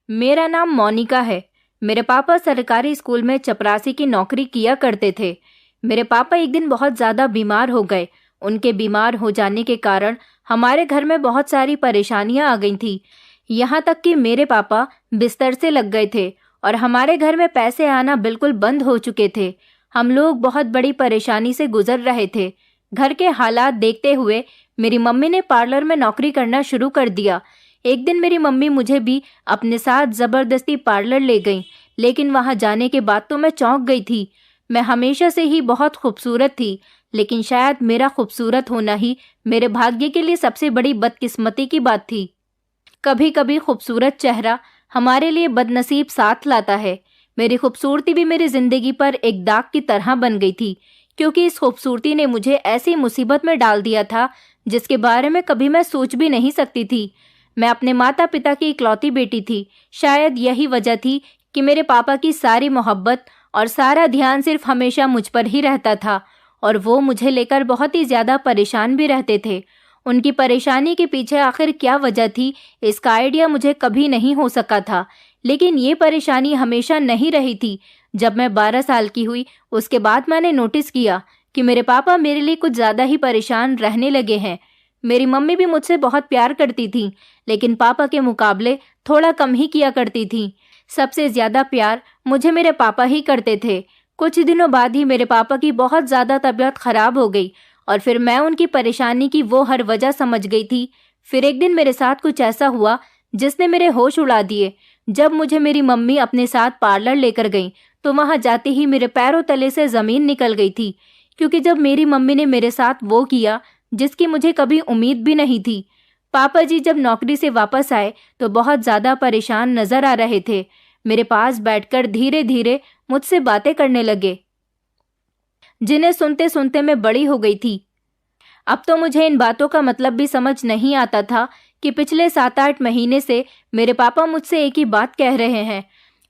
मेरा नाम मोनिका है। मेरे पापा सरकारी स्कूल में चपरासी की नौकरी किया करते थे। मेरे पापा एक दिन बहुत ज़्यादा बीमार हो गए। उनके बीमार हो जाने के कारण हमारे घर में बहुत सारी परेशानियां आ गई थी। यहाँ तक कि मेरे पापा बिस्तर से लग गए थे और हमारे घर में पैसे आना बिल्कुल बंद हो चुके थे। हम लोग बहुत बड़ी परेशानी से गुजर रहे थे। घर के हालात देखते हुए मेरी मम्मी ने पार्लर में नौकरी करना शुरू कर दिया। एक दिन मेरी मम्मी मुझे भी अपने साथ ज़बरदस्ती पार्लर ले गई, लेकिन वहां जाने के बाद तो मैं चौंक गई थी। मैं हमेशा से ही बहुत खूबसूरत थी, लेकिन शायद मेरा खूबसूरत होना ही मेरे भाग्य के लिए सबसे बड़ी बदकिस्मती की बात थी। कभी कभी खूबसूरत चेहरा हमारे लिए बदनसीब साथ लाता है। मेरी खूबसूरती भी मेरी जिंदगी पर एक दाग की तरह बन गई थी, क्योंकि इस खूबसूरती ने मुझे ऐसी मुसीबत में डाल दिया था जिसके बारे में कभी मैं सोच भी नहीं सकती थी। मैं अपने माता पिता की इकलौती बेटी थी। शायद यही वजह थी कि मेरे पापा की सारी मोहब्बत और सारा ध्यान सिर्फ हमेशा मुझ पर ही रहता था, और वो मुझे लेकर बहुत ही ज़्यादा परेशान भी रहते थे। उनकी परेशानी के पीछे आखिर क्या वजह थी, इसका आइडिया मुझे कभी नहीं हो सका था। लेकिन ये परेशानी हमेशा नहीं रही थी। जब मैं 12 साल की हुई, उसके बाद मैंने नोटिस किया कि मेरे पापा मेरे लिए कुछ ज़्यादा ही परेशान रहने लगे हैं। मेरी मम्मी भी मुझसे बहुत प्यार करती थी, लेकिन पापा के मुकाबले थोड़ा कम ही किया करती थी। सबसे ज़्यादा प्यार मुझे मेरे पापा ही करते थे। कुछ दिनों बाद ही मेरे पापा की बहुत ज़्यादा तबीयत खराब हो गई, और फिर मैं उनकी परेशानी की वो हर वजह समझ गई थी। फिर एक दिन मेरे साथ कुछ ऐसा हुआ जिसने मेरे होश उड़ा दिए। जब मुझे मेरी मम्मी अपने साथ पार्लर लेकर गई, तो वहां जाते ही मेरे पैरों तले से ज़मीन निकल गई थी, क्योंकि जब मेरी मम्मी ने मेरे साथ वो किया जिसकी मुझे कभी उम्मीद भी नहीं थी। पापा जी जब नौकरी से वापस आए तो बहुत ज़्यादा परेशान नजर आ रहे थे। मेरे पास बैठकर धीरे धीरे मुझसे बातें करने लगे, जिन्हें सुनते सुनते मैं बड़ी हो गई थी। अब तो मुझे इन बातों का मतलब भी समझ नहीं आता था कि पिछले 7-8 महीने से मेरे पापा मुझसे एक ही बात कह रहे हैं।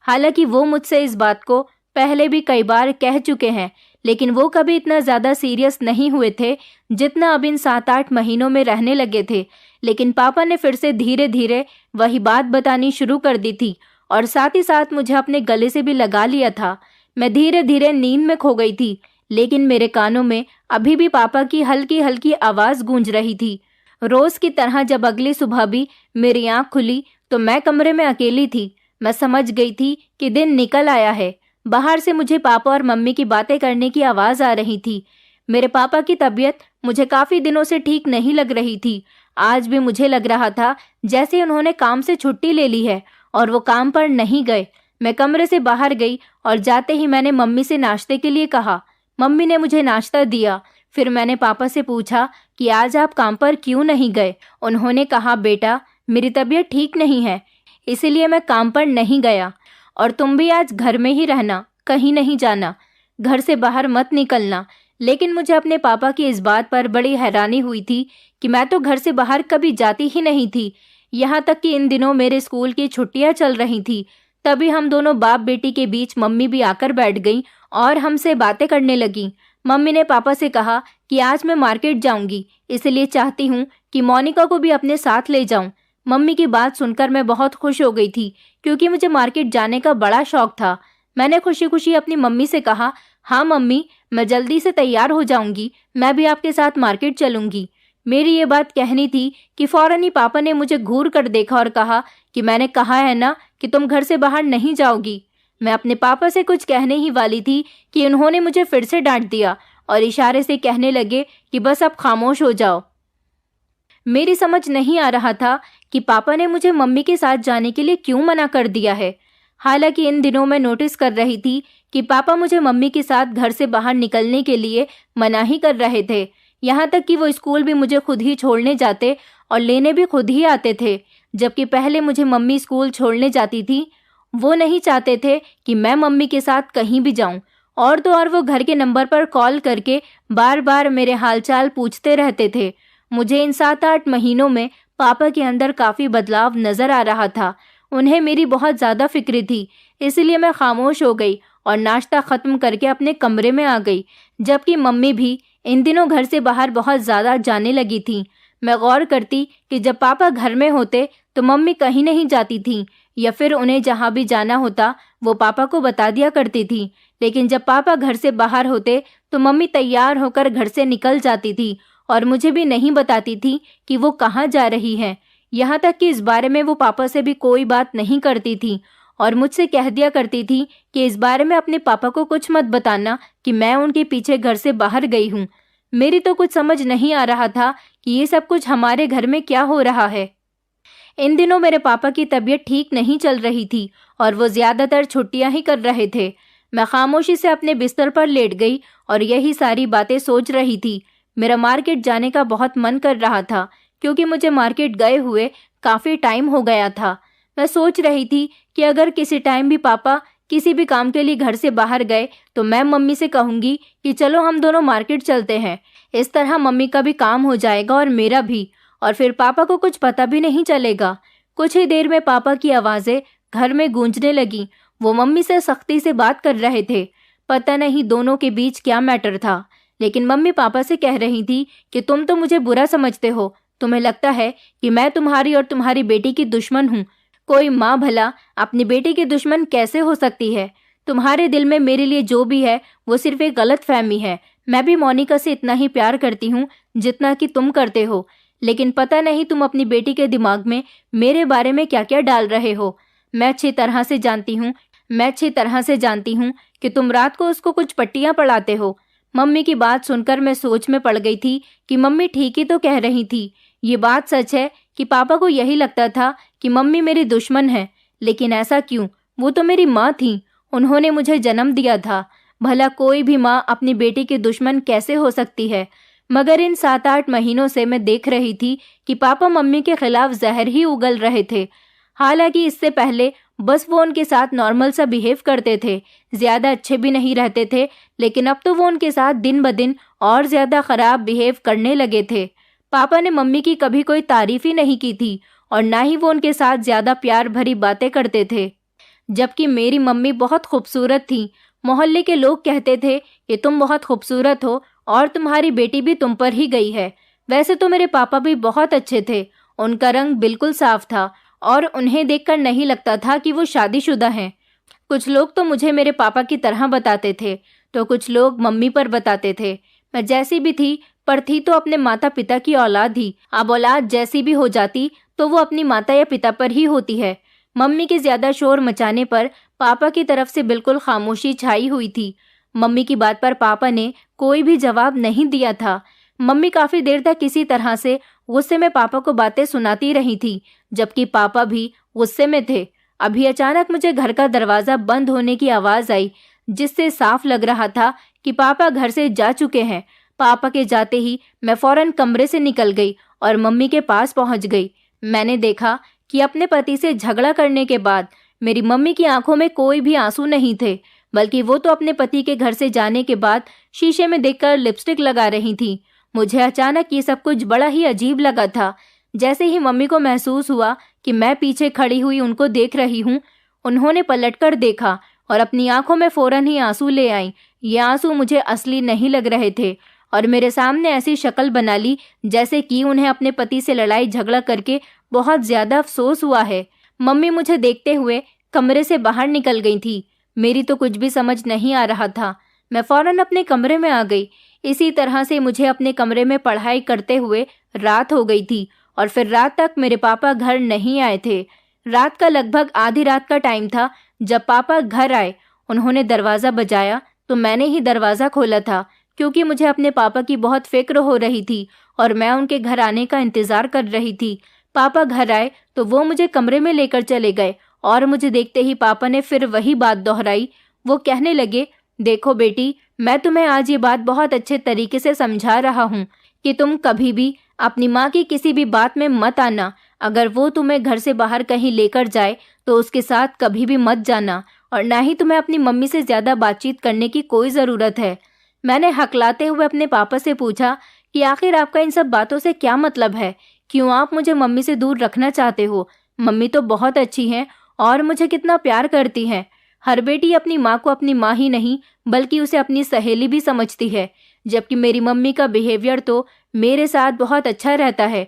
हालांकि वो मुझसे इस बात को पहले भी कई बार कह चुके हैं, लेकिन वो कभी इतना ज़्यादा सीरियस नहीं हुए थे जितना अब इन 7-8 महीनों में रहने लगे थे। लेकिन पापा ने फिर से धीरे धीरे वही बात बतानी शुरू कर दी थी, और साथ ही साथ मुझे अपने गले से भी लगा लिया था। मैं धीरे धीरे नींद में खो गई थी, लेकिन मेरे कानों में अभी भी पापा की हल्की हल्की आवाज़ गूंज रही थी। रोज़ की तरह जब अगली सुबह भी मेरी आँख खुली तो मैं कमरे में अकेली थी। मैं समझ गई थी कि दिन निकल आया है। बाहर से मुझे पापा और मम्मी की बातें करने की आवाज़ आ रही थी। मेरे पापा की तबीयत मुझे काफ़ी दिनों से ठीक नहीं लग रही थी। आज भी मुझे लग रहा था जैसे उन्होंने काम से छुट्टी ले ली है और वो काम पर नहीं गए। मैं कमरे से बाहर गई और जाते ही मैंने मम्मी से नाश्ते के लिए कहा। मम्मी ने मुझे नाश्ता दिया। फिर मैंने पापा से पूछा कि आज आप काम पर क्यों नहीं गए। उन्होंने कहा, बेटा मेरी तबीयत ठीक नहीं है, इसीलिए मैं काम पर नहीं गया, और तुम भी आज घर में ही रहना, कहीं नहीं जाना, घर से बाहर मत निकलना। लेकिन मुझे अपने पापा की इस बात पर बड़ी हैरानी हुई थी कि मैं तो घर से बाहर कभी जाती ही नहीं थी। यहाँ तक कि इन दिनों मेरे स्कूल की छुट्टियाँ चल रही थी। तभी हम दोनों बाप बेटी के बीच मम्मी भी आकर बैठ गई और हमसे बातें करने लगी। मम्मी ने पापा से कहा कि आज मैं मार्केट जाऊंगी, इसलिए चाहती हूँ कि मोनिका को भी अपने साथ ले जाऊं। मम्मी की बात सुनकर मैं बहुत खुश हो गई थी, क्योंकि मुझे मार्केट जाने का बड़ा शौक था। मैंने खुशी खुशी अपनी मम्मी से कहा, हाँ मम्मी, मैं जल्दी से तैयार हो जाऊंगी, मैं भी आपके साथ मार्केट चलूंगी। मेरी ये बात कहनी थी कि फौरन ही पापा ने मुझे घूर कर देखा और कहा कि मैंने कहा है ना कि तुम घर से बाहर नहीं जाओगी। मैं अपने पापा से कुछ कहने ही वाली थी कि उन्होंने मुझे फिर से डांट दिया और इशारे से कहने लगे कि बस अब खामोश हो जाओ। मेरी समझ नहीं आ रहा था कि पापा ने मुझे मम्मी के साथ जाने के लिए क्यों मना कर दिया है। हालांकि इन दिनों मैं नोटिस कर रही थी कि पापा मुझे मम्मी के साथ घर से बाहर निकलने के लिए मना ही कर रहे थे। यहाँ तक कि वो स्कूल भी मुझे खुद ही छोड़ने जाते और लेने भी खुद ही आते थे, जबकि पहले मुझे मम्मी स्कूल छोड़ने जाती थी। वो नहीं चाहते थे कि मैं मम्मी के साथ कहीं भी जाऊं, और तो और वो घर के नंबर पर कॉल करके बार बार मेरे हालचाल पूछते रहते थे। मुझे इन 7-8 महीनों में पापा के अंदर काफ़ी बदलाव नज़र आ रहा था। उन्हें मेरी बहुत ज़्यादा फिक्र थी, इसलिए मैं खामोश हो गई और नाश्ता ख़त्म करके अपने कमरे में आ गई। जबकि मम्मी भी इन दिनों घर से बाहर बहुत ज़्यादा जाने लगी थी। मैं गौर करती कि जब पापा घर में होते तो मम्मी कहीं नहीं जाती थी, या फिर उन्हें जहाँ भी जाना होता वो पापा को बता दिया करती थी। लेकिन जब पापा घर से बाहर होते तो मम्मी तैयार होकर घर से निकल जाती थी और मुझे भी नहीं बताती थी कि वो कहाँ जा रही है। यहाँ तक कि इस बारे में वो पापा से भी कोई बात नहीं करती थी और मुझसे कह दिया करती थी कि इस बारे में अपने पापा को कुछ मत बताना कि मैं उनके पीछे घर से बाहर गई हूँ। मेरी तो कुछ समझ नहीं आ रहा था कि ये सब कुछ हमारे घर में क्या हो रहा है। इन दिनों मेरे पापा की तबीयत ठीक नहीं चल रही थी और वो ज्यादातर छुट्टियां ही कर रहे थे। मैं खामोशी से अपने बिस्तर पर लेट गई और यही सारी बातें सोच रही थी। मेरा मार्केट जाने का बहुत मन कर रहा था क्योंकि मुझे मार्केट गए हुए काफी टाइम हो गया था। मैं सोच रही थी कि अगर किसी टाइम भी पापा किसी भी काम के लिए घर से बाहर गए तो मैं मम्मी से कहूंगी कि चलो हम दोनों मार्केट चलते हैं। इस तरह मम्मी का भी काम हो जाएगा और मेरा भी, और फिर पापा को कुछ पता भी नहीं चलेगा। कुछ ही देर में पापा की आवाजें घर में गूंजने लगी। वो मम्मी से सख्ती से बात कर रहे थे। पता नहीं दोनों के बीच क्या मैटर था, लेकिन मम्मी पापा से कह रही थी कि तुम तो मुझे बुरा समझते हो। तुम्हें लगता है कि मैं तुम्हारी और तुम्हारी बेटी की दुश्मन हूँ। कोई माँ भला अपनी बेटी की दुश्मन कैसे हो सकती है? तुम्हारे दिल में मेरे लिए जो भी है वो सिर्फ एक गलत फहमी है। मैं भी मोनिका से इतना ही प्यार करती हूँ जितना कि तुम करते हो, लेकिन पता नहीं तुम अपनी बेटी के दिमाग में मेरे बारे में क्या क्या डाल रहे हो। मैं अच्छी तरह से जानती हूँ कि तुम रात को उसको कुछ पट्टियां पढ़ाते हो। मम्मी की बात सुनकर मैं सोच में पड़ गई थी कि मम्मी ठीक ही तो कह रही थी। ये बात सच है कि पापा को यही लगता था कि मम्मी मेरी दुश्मन है, लेकिन ऐसा क्यों? वो तो मेरी माँ थी, उन्होंने मुझे जन्म दिया था। भला कोई भी माँ अपनी बेटी की दुश्मन कैसे हो सकती है? मगर इन 7-8 महीनों से मैं देख रही थी कि पापा मम्मी के खिलाफ जहर ही उगल रहे थे। हालांकि इससे पहले बस वो उनके साथ नॉर्मल सा बिहेव करते थे, ज्यादा अच्छे भी नहीं रहते थे, लेकिन अब तो वो उनके साथ दिन ब दिन और ज्यादा खराब बिहेव करने लगे थे। पापा ने मम्मी की कभी कोई तारीफ ही नहीं की थी और ना ही वो उनके साथ ज्यादा प्यार भरी बातें करते थे। जबकि मेरी मम्मी बहुत खूबसूरत थी। मोहल्ले के लोग कहते थे कि तुम बहुत खूबसूरत हो और तुम्हारी बेटी भी तुम पर ही गई है। वैसे तो मेरे पापा भी बहुत अच्छे थे, उनका रंग बिल्कुल साफ था और उन्हें देखकर नहीं लगता था कि वो शादीशुदा हैं। कुछ लोग तो मुझे मेरे पापा की तरह बताते थे तो कुछ लोग मम्मी पर बताते थे। मैं जैसी भी थी पर थी तो अपने माता पिता की औलाद ही। अब औलाद जैसी भी हो जाती तो वो अपनी माता या पिता पर ही होती है। मम्मी के ज्यादा शोर मचाने पर पापा की तरफ से बिल्कुल खामोशी छाई हुई थी। मम्मी की बात पर पापा ने कोई भी जवाब नहीं दिया था। मम्मी काफी देर तक किसी तरह से गुस्से में पापा को बातें सुनाती रही थी, जबकि पापा भी गुस्से में थे। अभी अचानक मुझे घर का दरवाजा बंद होने की आवाज आई, जिससे साफ लग रहा था कि पापा घर से जा चुके हैं। पापा के जाते ही मैं फौरन कमरे से निकल गई और मम्मी के पास पहुंच गई। मैंने देखा कि अपने पति से झगड़ा करने के बाद मेरी मम्मी की आंखों में कोई भी आंसू नहीं थे, बल्कि वो तो अपने पति के घर से जाने के बाद शीशे में देखकर लिपस्टिक लगा रही थी। मुझे अचानक ये सब कुछ बड़ा ही अजीब लगा था। जैसे ही मम्मी को महसूस हुआ कि मैं पीछे खड़ी हुई उनको देख रही हूँ, उन्होंने पलटकर देखा और अपनी आंखों में फौरन ही आंसू ले आईं। ये आंसू मुझे असली नहीं लग रहे थे और मेरे सामने ऐसी शक्ल बना ली जैसे कि उन्हें अपने पति से लड़ाई झगड़ा करके बहुत ज्यादा अफसोस हुआ है। मम्मी मुझे देखते हुए कमरे से बाहर निकल गई थी। मेरी तो कुछ भी समझ नहीं आ रहा था। मैं फौरन अपने कमरे में आ गई। इसी तरह से मुझे अपने कमरे में पढ़ाई करते हुए रात हो गई थी और फिर रात तक मेरे पापा घर नहीं आए थे। रात का लगभग आधी रात का टाइम था जब पापा घर आए। उन्होंने दरवाज़ा बजाया तो मैंने ही दरवाज़ा खोला था, क्योंकि मुझे अपने पापा की बहुत फिक्र हो रही थी और मैं उनके घर आने का इंतज़ार कर रही थी। पापा घर आए तो वो मुझे कमरे में लेकर चले गए और मुझे देखते ही पापा ने फिर वही बात दोहराई। वो कहने लगे, देखो बेटी, मैं तुम्हें आज ये बात बहुत अच्छे तरीके से समझा रहा हूँ कि तुम कभी भी अपनी माँ की किसी भी बात में मत आना। अगर वो तुम्हें घर से बाहर कहीं लेकर जाए तो उसके साथ कभी भी मत जाना, और ना ही तुम्हें अपनी मम्मी से ज़्यादा बातचीत करने की कोई ज़रूरत है। मैंने हकलाते हुए अपने पापा से पूछा कि आखिर आपका इन सब बातों से क्या मतलब है? क्यों आप मुझे मम्मी से दूर रखना चाहते हो? मम्मी तो बहुत अच्छी हैं और मुझे कितना प्यार करती हैं। हर बेटी अपनी माँ को अपनी माँ ही नहीं बल्कि उसे अपनी सहेली भी समझती है, जबकि मेरी मम्मी का बिहेवियर तो मेरे साथ बहुत अच्छा रहता है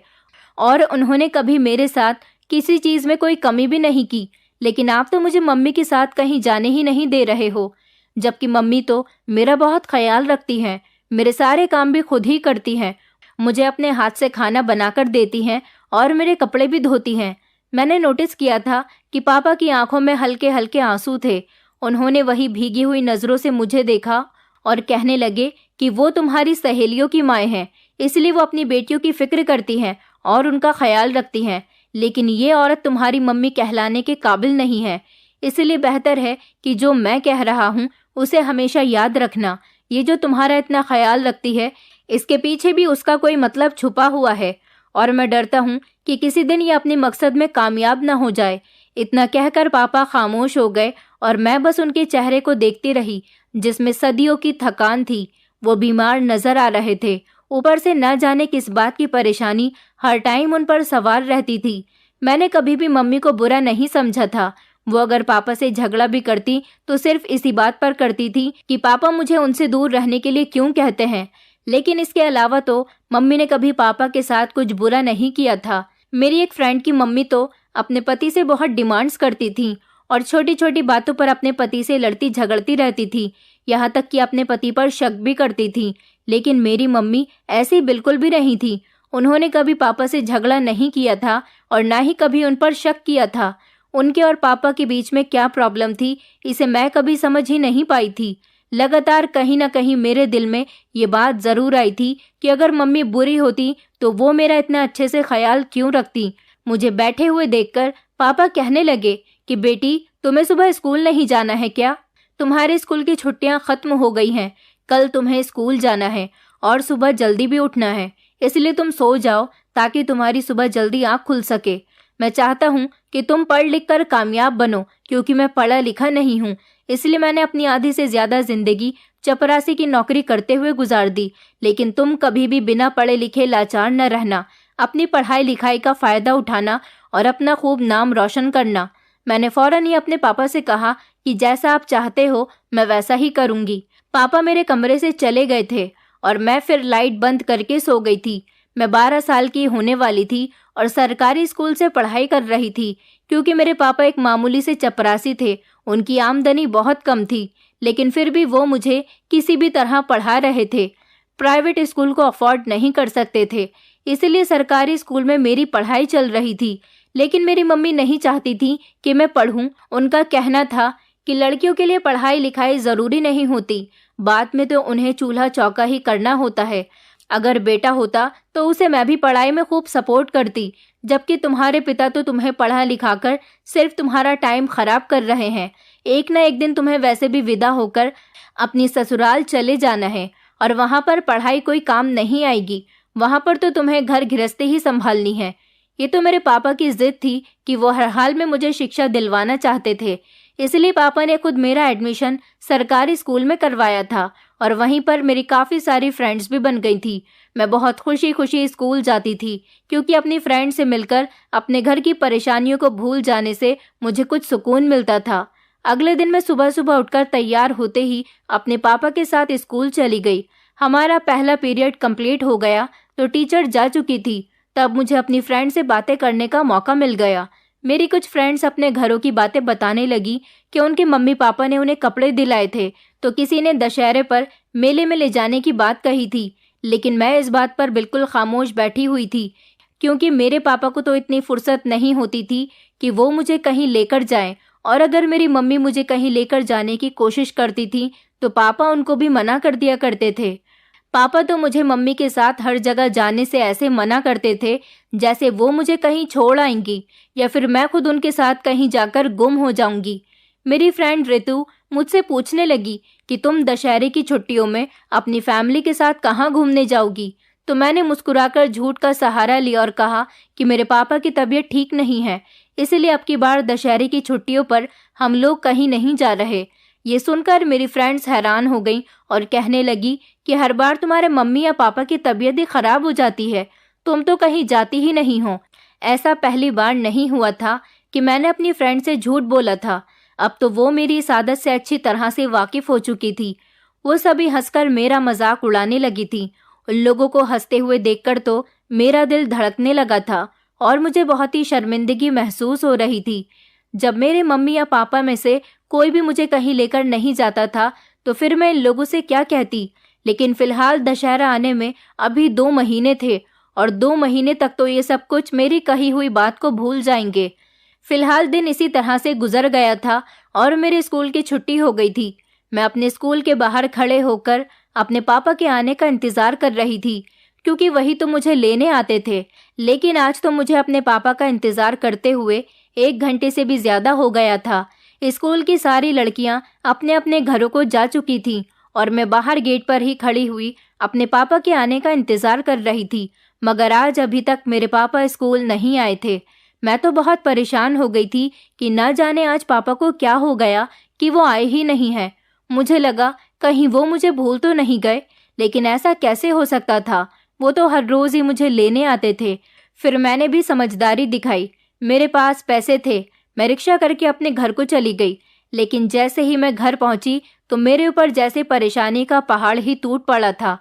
और उन्होंने कभी मेरे साथ किसी चीज़ में कोई कमी भी नहीं की, लेकिन आप तो मुझे मम्मी के साथ कहीं जाने ही नहीं दे रहे हो। जबकि मम्मी तो मेरा बहुत ख्याल रखती हैं, मेरे सारे काम भी खुद ही करती हैं, मुझे अपने हाथ से खाना बनाकर देती हैं और मेरे कपड़े भी धोती हैं। मैंने नोटिस किया था कि पापा की आंखों में हल्के हल्के आंसू थे। उन्होंने वही भीगी हुई नज़रों से मुझे देखा और कहने लगे कि वो तुम्हारी सहेलियों की माएँ हैं, इसलिए वो अपनी बेटियों की फिक्र करती हैं और उनका ख्याल रखती हैं, लेकिन ये औरत तुम्हारी मम्मी कहलाने के काबिल नहीं है। इसलिए बेहतर है कि जो मैं कह रहा हूँ उसे हमेशा याद रखना। ये जो तुम्हारा इतना ख्याल रखती है, इसके पीछे भी उसका कोई मतलब छुपा हुआ है और मैं डरता हूँ कि किसी दिन ये अपने मकसद में कामयाब न हो जाए। इतना कहकर पापा खामोश हो गए और मैं बस उनके चेहरे को देखती रही, जिसमें सदियों की थकान थी। वो बीमार नजर आ रहे थे। ऊपर से न जाने किस बात की परेशानी हर टाइम उन पर सवार रहती थी। मैंने कभी भी मम्मी को बुरा नहीं समझा था। वो अगर पापा से झगड़ा भी करती तो सिर्फ इसी बात पर करती थी कि पापा मुझे उनसे दूर रहने के लिए क्यों कहते हैं। लेकिन इसके अलावा तो मम्मी ने कभी पापा के साथ कुछ बुरा नहीं किया था। मेरी एक फ्रेंड की मम्मी तो अपने पति से बहुत डिमांड्स करती थी और छोटी छोटी बातों पर अपने पति से लड़ती झगड़ती रहती थी, यहाँ तक कि अपने पति पर शक भी करती थी। लेकिन मेरी मम्मी ऐसी बिल्कुल भी नहीं थी। उन्होंने कभी पापा से झगड़ा नहीं किया था और ना ही कभी उन पर शक किया था। उनके और पापा के बीच में क्या प्रॉब्लम थी, इसे मैं कभी समझ ही नहीं पाई थी। लगातार कहीं ना कहीं मेरे दिल में ये बात ज़रूर आई थी कि अगर मम्मी बुरी होती तो वो मेरा इतना अच्छे से ख्याल क्यों रखती। मुझे बैठे हुए देखकर पापा कहने लगे कि बेटी, तुम्हें सुबह स्कूल नहीं जाना है क्या? तुम्हारे स्कूल की छुट्टियां खत्म हो गई हैं। कल तुम्हें स्कूल जाना है और सुबह जल्दी भी उठना है, इसलिए तुम सो जाओ ताकि तुम्हारी सुबह जल्दी आँख खुल सके। मैं चाहता हूँ कि तुम पढ़ लिख कर कामयाब बनो, क्योंकि मैं पढ़ा लिखा नहीं हूँ, इसलिए मैंने अपनी आधी से ज़्यादा जिंदगी चपरासी की नौकरी करते हुए गुजार दी। लेकिन तुम कभी भी बिना पढ़े लिखे लाचार न रहना, अपनी पढ़ाई लिखाई का फ़ायदा उठाना और अपना खूब नाम रोशन करना। मैंने फ़ौरन ही अपने पापा से कहा कि जैसा आप चाहते हो मैं वैसा ही करूँगी। पापा मेरे कमरे से चले गए थे और मैं फिर लाइट बंद करके सो गई थी। मैं 12 साल की होने वाली थी और सरकारी स्कूल से पढ़ाई कर रही थी। क्योंकि मेरे पापा एक मामूली से चपरासी थे, उनकी आमदनी बहुत कम थी, लेकिन फिर भी वो मुझे किसी भी तरह पढ़ा रहे थे। प्राइवेट स्कूल को अफोर्ड नहीं कर सकते थे, इसलिए सरकारी स्कूल में मेरी पढ़ाई चल रही थी। लेकिन मेरी मम्मी नहीं चाहती थी कि मैं पढ़ूं। उनका कहना था कि लड़कियों के लिए पढ़ाई लिखाई ज़रूरी नहीं होती, बाद में तो उन्हें चूल्हा चौका ही करना होता है। अगर बेटा होता तो उसे मैं भी पढ़ाई में खूब सपोर्ट करती, जबकि तुम्हारे पिता तो तुम्हें पढ़ा लिखाकर सिर्फ तुम्हारा टाइम खराब कर रहे हैं। एक ना एक दिन तुम्हें वैसे भी विदा होकर अपनी ससुराल चले जाना है और वहाँ पर पढ़ाई कोई काम नहीं आएगी। वहाँ पर तो तुम्हें घर गृहस्थी ही संभालनी है। ये तो मेरे पापा की जिद थी कि वो हर हाल में मुझे शिक्षा दिलवाना चाहते थे, इसलिए पापा ने खुद मेरा एडमिशन सरकारी स्कूल में करवाया था और वहीं पर मेरी काफ़ी सारी फ्रेंड्स भी बन गई थी। मैं बहुत खुशी खुशी स्कूल जाती थी, क्योंकि अपनी फ्रेंड से मिलकर अपने घर की परेशानियों को भूल जाने से मुझे कुछ सुकून मिलता था। अगले दिन मैं सुबह सुबह उठकर तैयार होते ही अपने पापा के साथ स्कूल चली गई। हमारा पहला पीरियड कंप्लीट हो गया तो टीचर जा चुकी थी। तब मुझे अपनी फ्रेंड से बातें करने का मौका मिल गया। मेरी कुछ फ्रेंड्स अपने घरों की बातें बताने लगी कि उनके मम्मी पापा ने उन्हें कपड़े दिलाए थे, तो किसी ने दशहरे पर मेले में ले जाने की बात कही थी। लेकिन मैं इस बात पर बिल्कुल खामोश बैठी हुई थी, क्योंकि मेरे पापा को तो इतनी फुर्सत नहीं होती थी कि वो मुझे कहीं लेकर जाएं, और अगर मेरी मम्मी मुझे कहीं लेकर जाने की कोशिश करती थी तो पापा उनको भी मना कर दिया करते थे। पापा तो मुझे मम्मी के साथ हर जगह जाने से ऐसे मना करते थे जैसे वो मुझे कहीं छोड़ आएंगी या फिर मैं खुद उनके साथ कहीं जाकर गुम हो जाऊंगी। मेरी फ्रेंड ऋतु मुझसे पूछने लगी कि तुम दशहरे की छुट्टियों में अपनी फैमिली के साथ कहाँ घूमने जाओगी? तो मैंने मुस्कुराकर झूठ का सहारा लिया और कहा कि मेरे पापा की तबीयत ठीक नहीं है, इसलिए अब की बार दशहरे की छुट्टियों पर हम लोग कहीं नहीं जा रहे। ये सुनकर मेरी फ्रेंड्स हैरान हो गईं और कहने लगी कि हर बार तुम्हारे मम्मी या पापा की तबीयत ही खराब हो जाती है, तुम तो कहीं जाती ही नहीं हो। ऐसा पहली बार नहीं हुआ था कि मैंने अपनी फ्रेंड से झूठ बोला था। अब तो वो मेरी इस आदत से अच्छी तरह से वाकिफ हो चुकी थी। वो सभी हंसकर मेरा मजाक उड़ाने लगी थी। उन लोगों को हंसते हुए देखकर तो मेरा दिल धड़कने लगा था। और मुझे बहुत ही शर्मिंदगी महसूस हो रही थी। जब मेरे मम्मी या पापा में से कोई भी मुझे कहीं लेकर नहीं जाता था तो फिर मैं इन लोगों से क्या कहती। लेकिन फिलहाल दशहरा आने में अभी 2 महीने थे और 2 महीने तक तो ये सब कुछ मेरी कही हुई बात को भूल जाएंगे। फिलहाल दिन इसी तरह से गुजर गया था और मेरे स्कूल की छुट्टी हो गई थी। मैं अपने स्कूल के बाहर खड़े होकर अपने पापा के आने का इंतजार कर रही थी, क्योंकि वही तो मुझे लेने आते थे। लेकिन आज तो मुझे अपने पापा का इंतजार करते हुए 1 घंटे से भी ज्यादा हो गया था। स्कूल की सारी लड़कियां अपने अपने घरों को जा चुकी थीं और मैं बाहर गेट पर ही खड़ी हुई अपने पापा के आने का इंतजार कर रही थी। मगर आज अभी तक मेरे पापा स्कूल नहीं आए थे। मैं तो बहुत परेशान हो गई थी कि ना जाने आज पापा को क्या हो गया कि वो आए ही नहीं हैं। मुझे लगा कहीं वो मुझे भूल तो नहीं गए, लेकिन ऐसा कैसे हो सकता था? वो तो हर रोज ही मुझे लेने आते थे। फिर मैंने भी समझदारी दिखाई। मेरे पास पैसे थे। मैं रिक्शा करके अपने घर को चली गई। लेकिन जैसे ही मैं घर पहुंची तो मेरे ऊपर जैसे परेशानी का पहाड़ ही टूट पड़ा था।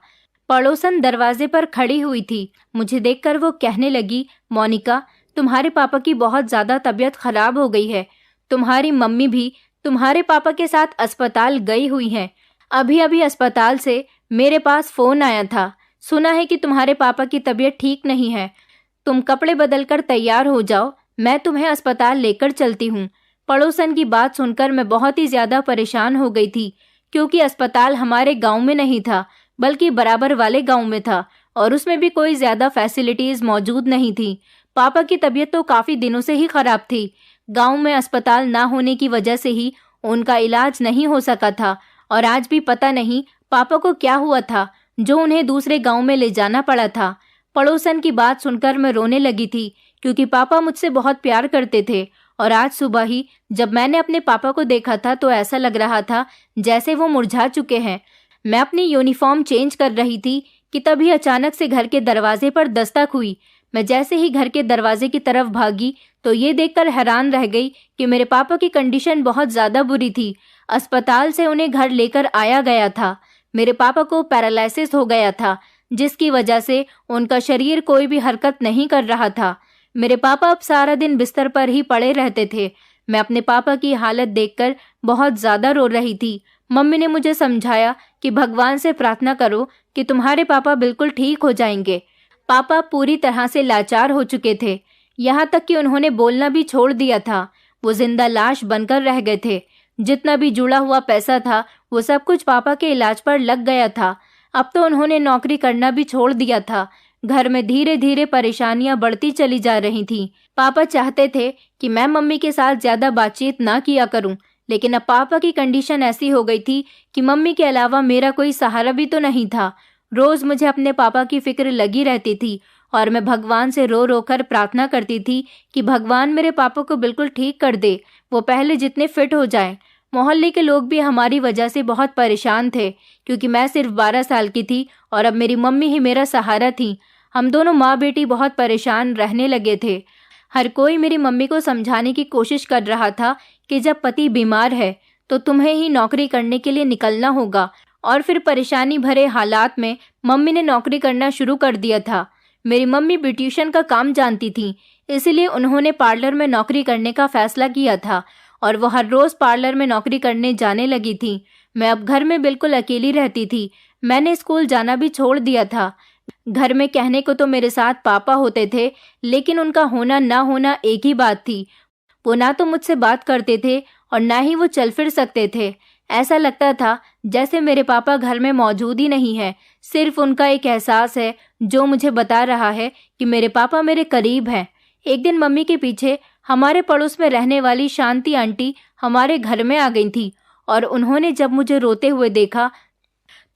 पड़ोसन दरवाजे पर खड़ी हुई थी। मुझे देखकर वो कहने लगी, मोनिका, तुम्हारे पापा की बहुत ज्यादा तबीयत खराब हो गई है। तुम्हारी मम्मी भी तुम्हारे पापा के साथ अस्पताल गई हुई हैं। अभी अभी अस्पताल से मेरे पास फोन आया था। सुना है कि तुम्हारे पापा की तबीयत ठीक नहीं है। तुम कपड़े बदलकर तैयार हो जाओ, मैं तुम्हें अस्पताल लेकर चलती हूँ। पड़ोसन की बात सुनकर मैं बहुत ही ज्यादा परेशान हो गई थी, क्योंकि अस्पताल हमारे गांव में नहीं था बल्कि बराबर वाले गांव में था और उसमें भी कोई ज्यादा फैसिलिटीज मौजूद नहीं थी। पापा की तबीयत तो काफी दिनों से ही खराब थी। गांव में अस्पताल ना होने की वजह से ही उनका इलाज नहीं हो सका था और आज भी पता नहीं पापा को क्या हुआ था जो उन्हें दूसरे गांव में ले जाना पड़ा था। पड़ोसन की बात सुनकर मैं रोने लगी थी, क्योंकि पापा मुझसे बहुत प्यार करते थे और आज सुबह ही जब मैंने अपने पापा को देखा था तो ऐसा लग रहा था जैसे वो मुरझा चुके हैं। मैं अपनी यूनिफॉर्म चेंज कर रही थी कि तभी अचानक से घर के दरवाजे पर दस्तक हुई। मैं जैसे ही घर के दरवाजे की तरफ भागी तो ये देखकर हैरान रह गई कि मेरे पापा की कंडीशन बहुत ज्यादा बुरी थी। अस्पताल से उन्हें घर लेकर आया गया था। मेरे पापा को पैरालिसिस हो गया था, जिसकी वजह से उनका शरीर कोई भी हरकत नहीं कर रहा था। मेरे पापा अब सारा दिन बिस्तर पर ही पड़े रहते थे। मैं अपने पापा की हालत देखकर बहुत ज्यादा रो रही थी। मम्मी ने मुझे समझाया कि भगवान से प्रार्थना करो कि तुम्हारे पापा बिल्कुल ठीक हो जाएंगे। पापा पूरी तरह से लाचार हो चुके थे, यहाँ तक कि उन्होंने बोलना भी छोड़ दिया था। वो जिंदा लाश बनकर रह गए थे। जितना भी जुड़ा हुआ पैसा था वो सब कुछ पापा के इलाज पर लग गया था। अब तो उन्होंने नौकरी करना भी छोड़ दिया था। घर में धीरे धीरे परेशानियां बढ़ती चली जा रही थीं। पापा चाहते थे कि मैं मम्मी के साथ ज्यादा बातचीत ना किया करूं, लेकिन अब पापा की कंडीशन ऐसी हो गई थी कि मम्मी के अलावा मेरा कोई सहारा भी तो नहीं था। रोज मुझे अपने पापा की फिक्र लगी रहती थी और मैं भगवान से रो रो कर प्रार्थना करती थी कि भगवान मेरे पापा को बिल्कुल ठीक कर दे, वो पहले जितने फिट हो जाएं। मोहल्ले के लोग भी हमारी वजह से बहुत परेशान थे, क्योंकि मैं सिर्फ 12 साल की थी और अब मेरी मम्मी ही मेरा सहारा थी। हम दोनों माँ बेटी बहुत परेशान रहने लगे थे। हर कोई मेरी मम्मी को समझाने की कोशिश कर रहा था कि जब पति बीमार है तो तुम्हें ही नौकरी करने के लिए निकलना होगा, और फिर परेशानी भरे हालात में मम्मी ने नौकरी करना शुरू कर दिया था। मेरी मम्मी ब्यूटिशियन का काम जानती थी, इसलिए उन्होंने पार्लर में नौकरी करने का फैसला किया था और वो हर रोज पार्लर में नौकरी करने जाने लगी थी। मैं अब घर में बिल्कुल अकेली रहती थी। मैंने स्कूल जाना भी छोड़ दिया था। घर में कहने को तो मेरे साथ पापा होते थे, लेकिन उनका होना ना होना एक ही बात थी। वो ना तो मुझसे बात करते थे और ना ही वो चल फिर सकते थे। ऐसा लगता था जैसे मेरे पापा घर में मौजूद ही नहीं है। सिर्फ उनका एक एहसास है जो मुझे बता रहा है कि मेरे पापा मेरे करीब हैं। एक दिन मम्मी के पीछे हमारे पड़ोस में रहने वाली शांति आंटी हमारे घर में आ गई थी और उन्होंने जब मुझे रोते हुए देखा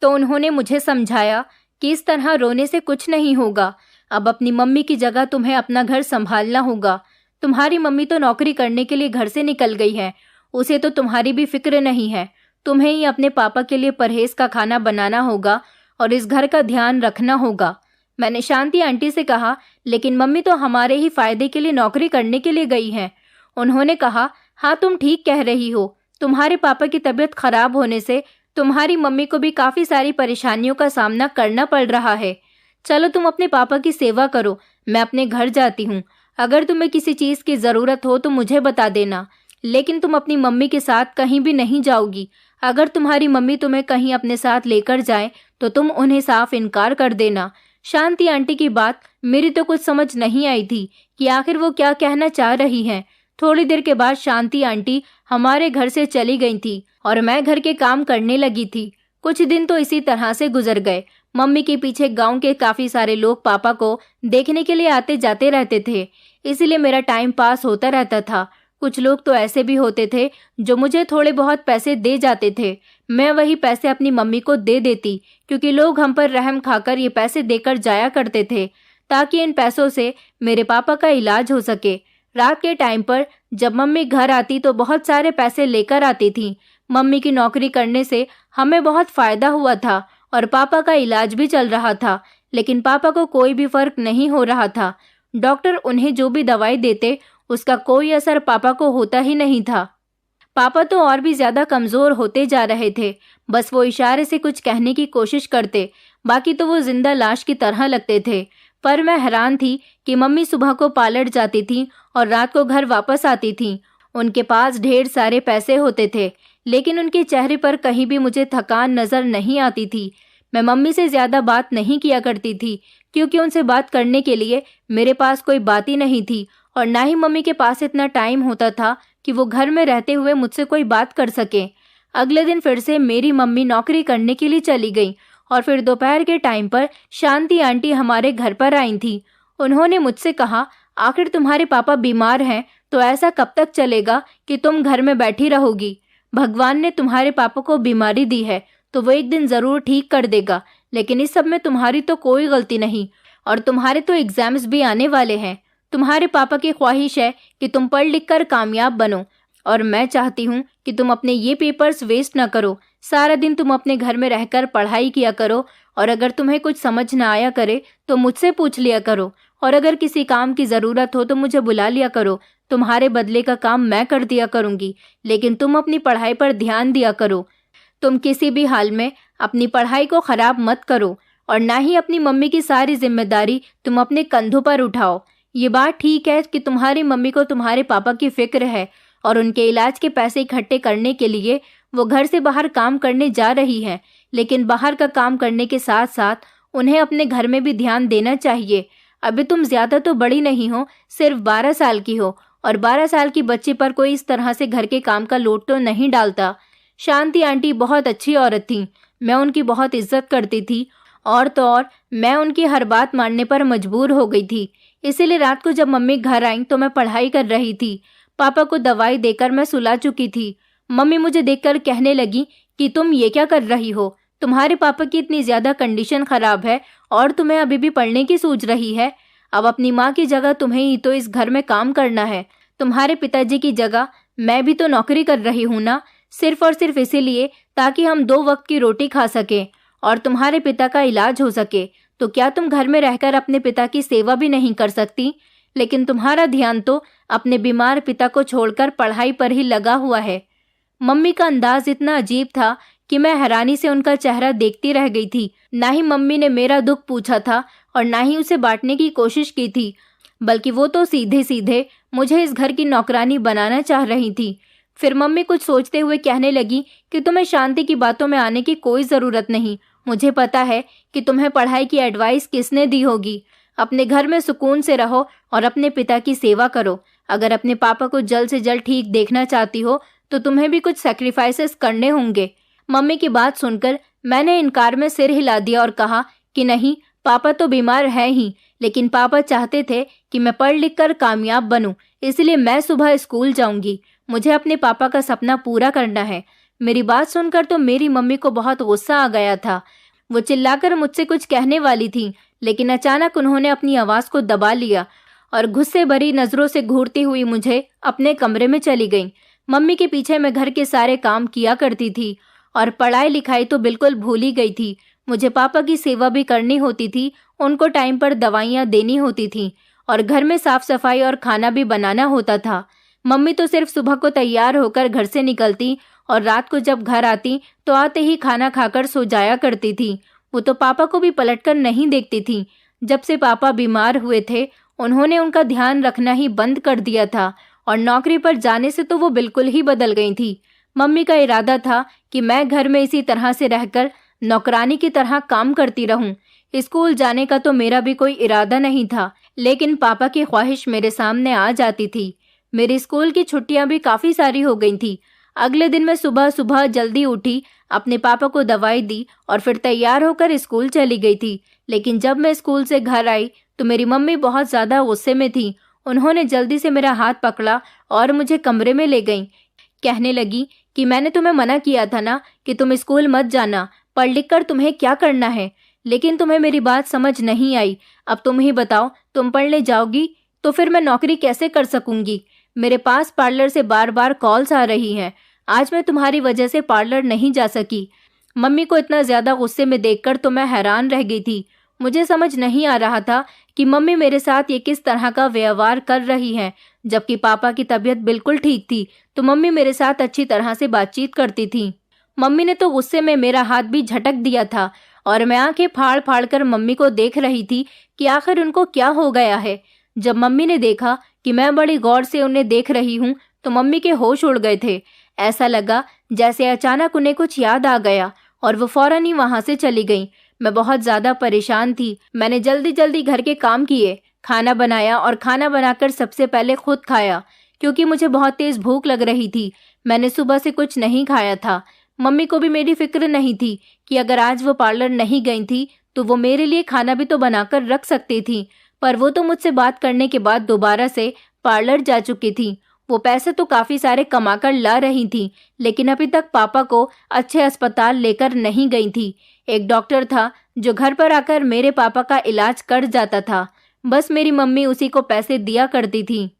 तो उन्होंने मुझे समझाया कि इस तरह रोने से कुछ नहीं होगा। अब अपनी मम्मी की जगह तुम्हें अपना घर संभालना होगा। तुम्हारी मम्मी तो नौकरी करने के लिए घर से निकल गई है, उसे तो तुम्हारी भी फिक्र नहीं है। तुम्हें ही अपने पापा के लिए परहेज का खाना बनाना होगा और इस घर का ध्यान रखना होगा। मैंने शांति आंटी से कहा, लेकिन मम्मी तो हमारे ही फायदे के लिए नौकरी करने के लिए गई हैं। उन्होंने कहा, हाँ तुम ठीक कह रही हो। तुम्हारे पापा की तबीयत खराब होने से तुम्हारी मम्मी को भी काफी सारी परेशानियों का सामना करना पड़ रहा है। चलो तुम अपने पापा की सेवा करो, मैं अपने घर जाती हूँ। अगर तुम्हें किसी चीज़ की ज़रूरत हो तो मुझे बता देना, लेकिन तुम अपनी मम्मी के साथ कहीं भी नहीं जाओगी। अगर तुम्हारी मम्मी तुम्हें कहीं अपने साथ लेकर जाए तो तुम उन्हें साफ इनकार कर देना। शांति आंटी की बात मेरी तो कुछ समझ नहीं आई थी कि आखिर वो क्या कहना चाह रही हैं। थोड़ी देर के बाद शांति आंटी हमारे घर से चली गई थी और मैं घर के काम करने लगी थी। कुछ दिन तो इसी तरह से गुजर गए। मम्मी के पीछे गांव के काफी सारे लोग पापा को देखने के लिए आते जाते रहते थे, इसीलिए मेरा टाइम पास होता रहता था। कुछ लोग तो ऐसे भी होते थे जो मुझे थोड़े बहुत पैसे दे जाते थे। मैं वही पैसे अपनी मम्मी को दे देती, क्योंकि लोग हम पर रहम खाकर ये पैसे देकर जाया करते थे ताकि इन पैसों से मेरे पापा का इलाज हो सके। रात के टाइम पर जब मम्मी घर आती तो बहुत सारे पैसे लेकर आती थी। मम्मी की नौकरी करने से हमें बहुत फायदा हुआ था और पापा का इलाज भी चल रहा था, लेकिन पापा को कोई भी फर्क नहीं हो रहा था। डॉक्टर उन्हें जो भी दवाई देते उसका कोई असर पापा को होता ही नहीं था। पापा तो और भी ज्यादा कमजोर होते जा रहे थे। बस वो इशारे से कुछ कहने की कोशिश करते, बाकी तो वो जिंदा लाश की तरह लगते थे। पर मैं हैरान थी कि मम्मी सुबह को पार्लर जाती थी और रात को घर वापस आती थी। उनके पास ढेर सारे पैसे होते थे, लेकिन उनके चेहरे पर कहीं भी मुझे थकान नजर नहीं आती थी। मैं मम्मी से ज्यादा बात नहीं किया करती थी, क्योंकि उनसे बात करने के लिए मेरे पास कोई बात ही नहीं थी और ना ही मम्मी के पास इतना टाइम होता था कि वो घर में रहते हुए मुझसे कोई बात कर सके। अगले दिन फिर से मेरी मम्मी नौकरी करने के लिए चली गई और फिर दोपहर के टाइम पर शांति आंटी हमारे घर पर आई थी। उन्होंने मुझसे कहा, आखिर तुम्हारे पापा बीमार हैं तो ऐसा कब तक चलेगा कि तुम घर में बैठी रहोगी? भगवान ने तुम्हारे पापा को बीमारी दी है तो वो एक दिन जरूर ठीक कर देगा, लेकिन इस सब में तुम्हारी तो कोई गलती नहीं और तुम्हारे तो एग्जाम्स भी आने वाले हैं। तुम्हारे पापा की ख्वाहिश है कि तुम पढ़ लिख कर कामयाब बनो और मैं चाहती हूँ कि तुम अपने ये पेपर्स वेस्ट ना करो। सारा दिन तुम अपने घर में रहकर पढ़ाई किया करो और अगर तुम्हें कुछ समझ ना आया करे तो मुझसे पूछ लिया करो और अगर किसी काम की ज़रूरत हो तो मुझे बुला लिया करो। तुम्हारे बदले का काम मैं कर दिया करूँगी, लेकिन तुम अपनी पढ़ाई पर ध्यान दिया करो। तुम किसी भी हाल में अपनी पढ़ाई को ख़राब मत करो और ना ही अपनी मम्मी की सारी जिम्मेदारी तुम अपने कंधों पर उठाओ। ये बात ठीक है कि तुम्हारी मम्मी को तुम्हारे पापा की फिक्र है और उनके इलाज के पैसे इकट्ठे करने के लिए वो घर से बाहर काम करने जा रही है, लेकिन बाहर का काम करने के साथ साथ उन्हें अपने घर में भी ध्यान देना चाहिए। अभी तुम ज्यादा तो बड़ी नहीं हो, सिर्फ 12 साल की हो और 12 साल की बच्ची पर कोई इस तरह से घर के काम का लोड तो नहीं डालता। शांति आंटी बहुत अच्छी औरत थी, मैं उनकी बहुत इज्जत करती थी और तो और मैं उनकी हर बात मानने पर मजबूर हो गई थी। इसीलिए रात को जब मम्मी घर आई तो मैं पढ़ाई कर रही थी। पापा को दवाई देकर मैं सुला चुकी थी। मम्मी मुझे देखकर कहने लगी कि तुम ये क्या कर रही हो? तुम्हारे पापा की इतनी ज्यादा कंडीशन खराब है और तुम्हें अभी भी पढ़ने की सोच रही है। अब अपनी माँ की जगह तुम्हें ही तो इस घर में काम करना है। तुम्हारे पिताजी की जगह मैं भी तो नौकरी कर रही हूँ ना, सिर्फ और सिर्फ इसीलिए ताकि हम 2 वक्त की रोटी खा सकें और तुम्हारे पिता का इलाज हो सके। तो क्या तुम घर में रहकर अपने पिता की सेवा भी नहीं कर सकती? लेकिन तुम्हारा ध्यान तो अपने बीमार पिता को छोड़कर पढ़ाई पर ही लगा हुआ है। मम्मी का अंदाज इतना अजीब था कि मैं हैरानी से उनका चेहरा देखती रह गई थी। ना ही मम्मी ने मेरा दुख पूछा था और ना ही उसे बांटने की कोशिश की थी, बल्कि वो तो सीधे सीधे मुझे इस घर की नौकरानी बनाना चाह रही थी। फिर मम्मी कुछ सोचते हुए कहने लगी कि तुम्हें शांति की बातों में आने की कोई ज़रूरत नहीं। मुझे पता है कि तुम्हें पढ़ाई की एडवाइस किसने दी होगी। अपने घर में सुकून से रहो और अपने पिता की सेवा करो। अगर अपने पापा को जल्द से जल्द ठीक देखना चाहती हो तो तुम्हें भी कुछ सैक्रिफाइसेस करने होंगे। मम्मी की बात सुनकर मैंने इनकार में सिर हिला दिया और कहा कि नहीं, पापा तो बीमार है ही, लेकिन पापा चाहते थे कि मैं पढ़ लिख कर कामयाब बनूं, इसलिए मैं सुबह स्कूल जाऊंगी। मुझे अपने पापा का सपना पूरा करना है। मेरी बात सुनकर तो मेरी मम्मी को बहुत गुस्सा आ गया था। वो चिल्लाकर मुझसे कुछ कहने वाली थी, लेकिन अचानक उन्होंने अपनी आवाज़ को दबा लिया और गुस्से भरी नज़रों से घूरती हुई मुझे अपने कमरे में चली गई। मम्मी के पीछे मैं घर के सारे काम किया करती थी और पढ़ाई लिखाई तो बिल्कुल भूल ही गई थी। मुझे पापा की सेवा भी करनी होती थी, उनको टाइम पर दवाइयाँ देनी होती थी और घर में साफ सफाई और खाना भी बनाना होता था। मम्मी तो सिर्फ सुबह को तैयार होकर घर से निकलती और रात को जब घर आती तो आते ही खाना खाकर सो जाया करती थी। वो तो पापा को भी पलटकर नहीं देखती थी। जब से पापा बीमार हुए थे उन्होंने उनका ध्यान रखना ही बंद कर दिया था और नौकरी पर जाने से तो वो बिल्कुल ही बदल गई थी। मम्मी का इरादा था कि मैं घर में इसी तरह से रहकर नौकरानी की तरह काम करती रहूं। स्कूल जाने का तो मेरा भी कोई इरादा नहीं था, लेकिन पापा की ख्वाहिश मेरे सामने आ जाती थी। मेरी स्कूल की छुट्टियां भी काफ़ी सारी हो गई थी। अगले दिन मैं सुबह सुबह जल्दी उठी, अपने पापा को दवाई दी और फिर तैयार होकर स्कूल चली गई थी। लेकिन जब मैं स्कूल से घर आई तो मेरी मम्मी बहुत ज़्यादा गुस्से में थी। उन्होंने जल्दी से मेरा हाथ पकड़ा और मुझे कमरे में ले गईं। कहने लगी कि मैंने तुम्हें मना किया था ना कि तुम स्कूल मत जाना, पढ़ लिख कर तुम्हें क्या करना है। लेकिन तुम्हें मेरी बात समझ नहीं आई। अब तुम ही बताओ, तुम पढ़ने जाओगी तो फिर मैं नौकरी कैसे कर सकूंगी। मेरे पास पार्लर से बार बार कॉल्स आ रही हैं। आज मैं तुम्हारी वजह से पार्लर नहीं जा सकी। मम्मी को इतना ज़्यादा गुस्से में देखकर तो मैं हैरान रह गई थी। मुझे समझ नहीं आ रहा था कि मम्मी मेरे साथ ये किस तरह का व्यवहार कर रही हैं। जबकि पापा की तबीयत बिल्कुल ठीक थी तो मम्मी मेरे साथ अच्छी तरह से बातचीत करती थी। मम्मी ने तो गुस्से में मेरा हाथ भी झटक दिया था और मैं आंखें फाड़ फाड़ कर मम्मी को देख रही थी कि आखिर उनको क्या हो गया है। जब मम्मी ने देखा कि मैं बड़ी गौर से उन्हें देख रही हूँ तो मम्मी के होश उड़ गए थे। ऐसा लगा जैसे अचानक उन्हें कुछ याद आ गया और वो फौरन ही वहां से चली गईं। मैं बहुत ज़्यादा परेशान थी। मैंने जल्दी जल्दी घर के काम किए, खाना बनाया और खाना बनाकर सबसे पहले खुद खाया क्योंकि मुझे बहुत तेज़ भूख लग रही थी। मैंने सुबह से कुछ नहीं खाया था। मम्मी को भी मेरी फिक्र नहीं थी कि अगर आज वो पार्लर नहीं गई थी तो वो मेरे लिए खाना भी तो बनाकर रख सकती थी। पर वो तो मुझसे बात करने के बाद दोबारा से पार्लर जा चुकी थी। वो पैसे तो काफ़ी सारे कमाकर ला रही थी, लेकिन अभी तक पापा को अच्छे अस्पताल लेकर नहीं गई थी। एक डॉक्टर था जो घर पर आकर मेरे पापा का इलाज कर जाता था। बस मेरी मम्मी उसी को पैसे दिया करती थी।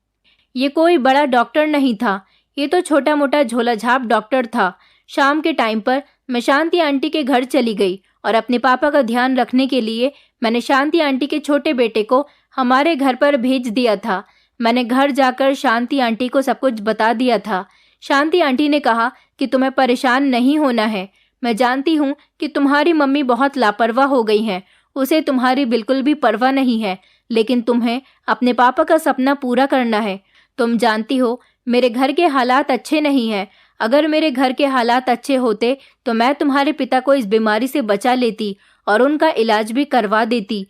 ये कोई बड़ा डॉक्टर नहीं था, ये तो छोटा मोटा झोलाझाप डॉक्टर था। शाम के टाइम पर मैं शांति आंटी के घर चली गई और अपने पापा का ध्यान रखने के लिए मैंने शांति आंटी के छोटे बेटे को हमारे घर पर भेज दिया था। मैंने घर जाकर शांति आंटी को सब कुछ बता दिया था। शांति आंटी ने कहा कि तुम्हें परेशान नहीं होना है। मैं जानती हूँ कि तुम्हारी मम्मी बहुत लापरवाह हो गई हैं, उसे तुम्हारी बिल्कुल भी परवाह नहीं है, लेकिन तुम्हें अपने पापा का सपना पूरा करना है। तुम जानती हो मेरे घर के हालात अच्छे नहीं हैं। अगर मेरे घर के हालात अच्छे होते तो मैं तुम्हारे पिता को इस बीमारी से बचा लेती और उनका इलाज भी करवा देती,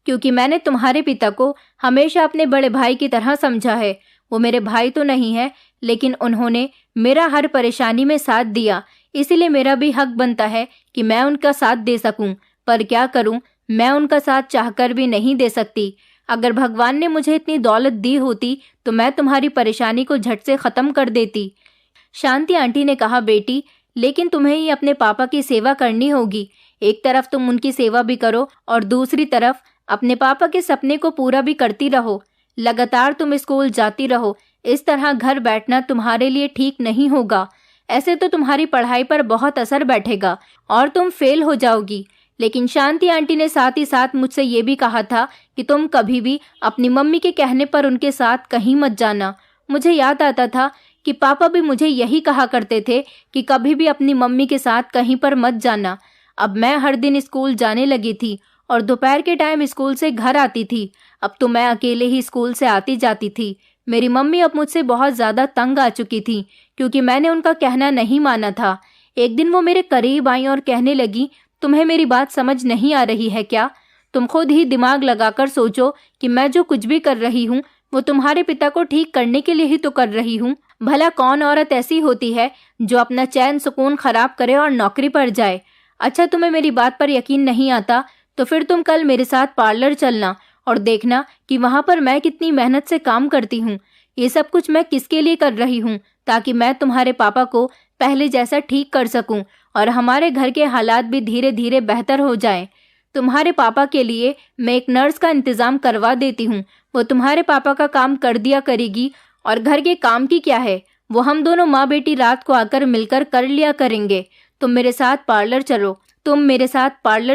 क्योंकि मैंने तुम्हारे पिता को हमेशा अपने बड़े भाई की तरह समझा है। वो मेरे भाई तो नहीं है, लेकिन उन्होंने मेरा हर परेशानी में साथ दिया, इसीलिए मेरा भी हक बनता है कि मैं उनका साथ दे सकूं। पर क्या करूं, मैं उनका साथ चाहकर भी नहीं दे सकती। अगर भगवान ने मुझे इतनी दौलत दी होती तो मैं तुम्हारी परेशानी को झट से ख़त्म कर देती। शांति आंटी ने कहा, बेटी, लेकिन तुम्हें ही अपने पापा की सेवा करनी होगी। एक तरफ तुम उनकी सेवा भी करो और दूसरी तरफ अपने पापा के सपने को पूरा भी करती रहो। लगातार तुम स्कूल जाती रहो। इस तरह घर बैठना तुम्हारे लिए ठीक नहीं होगा। ऐसे तो तुम्हारी पढ़ाई पर बहुत असर बैठेगा और तुम फेल हो जाओगी। लेकिन शांति आंटी ने साथ ही साथ मुझसे ये भी कहा था कि तुम कभी भी अपनी मम्मी के कहने पर उनके साथ कहीं मत जाना। मुझे याद आता था कि पापा भी मुझे यही कहा करते थे कि कभी भी अपनी मम्मी के साथ कहीं पर मत जाना। अब मैं हर दिन स्कूल जाने लगी थी और दोपहर के टाइम स्कूल से घर आती थी। अब तो मैं अकेले ही स्कूल से आती जाती थी। मेरी मम्मी अब मुझसे बहुत ज़्यादा तंग आ चुकी थी क्योंकि मैंने उनका कहना नहीं माना था। एक दिन वो मेरे करीब आई और कहने लगी, तुम्हें मेरी बात समझ नहीं आ रही है क्या? तुम खुद ही दिमाग लगाकर सोचो कि मैं जो कुछ भी कर रही हूँ वो तुम्हारे पिता को ठीक करने के लिए ही तो कर रही हूँ। भला कौन औरत ऐसी होती है जो अपना चैन सुकून खराब करे और नौकरी पर जाए? अच्छा, तुम्हें मेरी बात पर यकीन नहीं आता तो फिर तुम कल मेरे साथ पार्लर चलना और देखना कि वहाँ पर मैं कितनी मेहनत से काम करती हूँ। ये सब कुछ मैं किसके लिए कर रही हूँ? ताकि मैं तुम्हारे पापा को पहले जैसा ठीक कर सकूँ और हमारे घर के हालात भी धीरे धीरे बेहतर हो जाएं। तुम्हारे पापा के लिए मैं एक नर्स का इंतज़ाम करवा देती हूँ। वो तुम्हारे पापा का काम कर दिया करेगी और घर के काम की क्या है, वो हम दोनों माँ बेटी रात को आकर मिलकर कर लिया करेंगे। तुम मेरे साथ पार्लर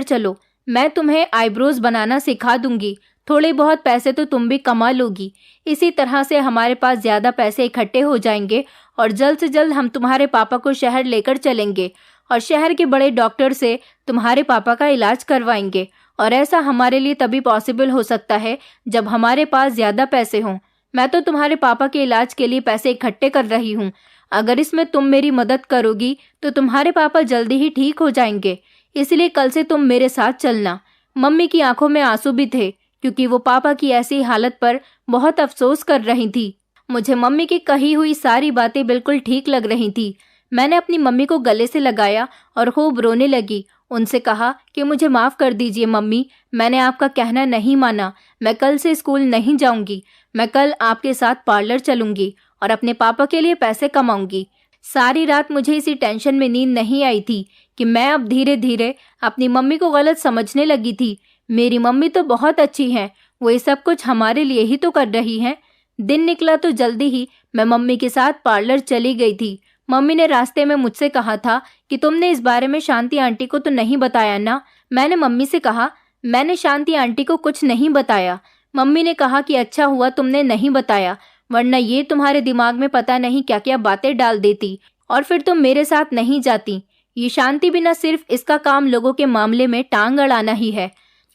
चलो। मैं तुम्हें आईब्रोज बनाना सिखा दूंगी। थोड़े बहुत पैसे तो तुम भी कमा लोगी। इसी तरह से हमारे पास ज़्यादा पैसे इकट्ठे हो जाएंगे और जल्द से जल्द हम तुम्हारे पापा को शहर लेकर चलेंगे और शहर के बड़े डॉक्टर से तुम्हारे पापा का इलाज करवाएंगे और ऐसा हमारे लिए तभी पॉसिबल हो सकता है जब हमारे पास ज्यादा पैसे हों। मैं तो तुम्हारे पापा के इलाज के लिए पैसे इकट्ठे कर रही हूँ। अगर इसमें तुम मेरी मदद करोगी तो तुम्हारे पापा जल्दी ही ठीक हो जाएंगे। इसलिए कल से तुम मेरे साथ चलना। मम्मी की आंखों में आंसू भी थे, क्योंकि वो पापा की ऐसी हालत पर बहुत अफसोस कर रही थी। मुझे मम्मी की कही हुई सारी बातें बिल्कुल ठीक लग रही थी। मैंने अपनी मम्मी को गले से लगाया और खूब रोने लगी। उनसे कहा कि मुझे माफ कर दीजिए मम्मी, मैंने आपका कहना नहीं माना। मैं कल से स्कूल नहीं जाऊंगी। मैं कल आपके साथ पार्लर चलूंगी और अपने पापा के लिए पैसे कमाऊंगी। सारी रात मुझे इसी टेंशन में नींद नहीं आई थी कि मैं अब धीरे धीरे अपनी मम्मी को गलत समझने लगी थी। मेरी मम्मी तो बहुत अच्छी हैं, वो ये सब कुछ हमारे लिए ही तो कर रही हैं। दिन निकला तो जल्दी ही मैं मम्मी के साथ पार्लर चली गई थी। मम्मी ने रास्ते में मुझसे कहा था कि तुमने इस बारे में शांति आंटी को तो नहीं बताया ना। मैंने मम्मी से कहा, मैंने शांति आंटी को कुछ नहीं बताया। मम्मी ने कहा कि अच्छा हुआ तुमने नहीं बताया, वरना ये तुम्हारे दिमाग में पता नहीं क्या क्या बातें डाल देती और फिर तुम मेरे साथ नहीं जाती। ये शांति भी न सिर्फ इसका काम लोगों के मामले में टांग अड़ाना ही है।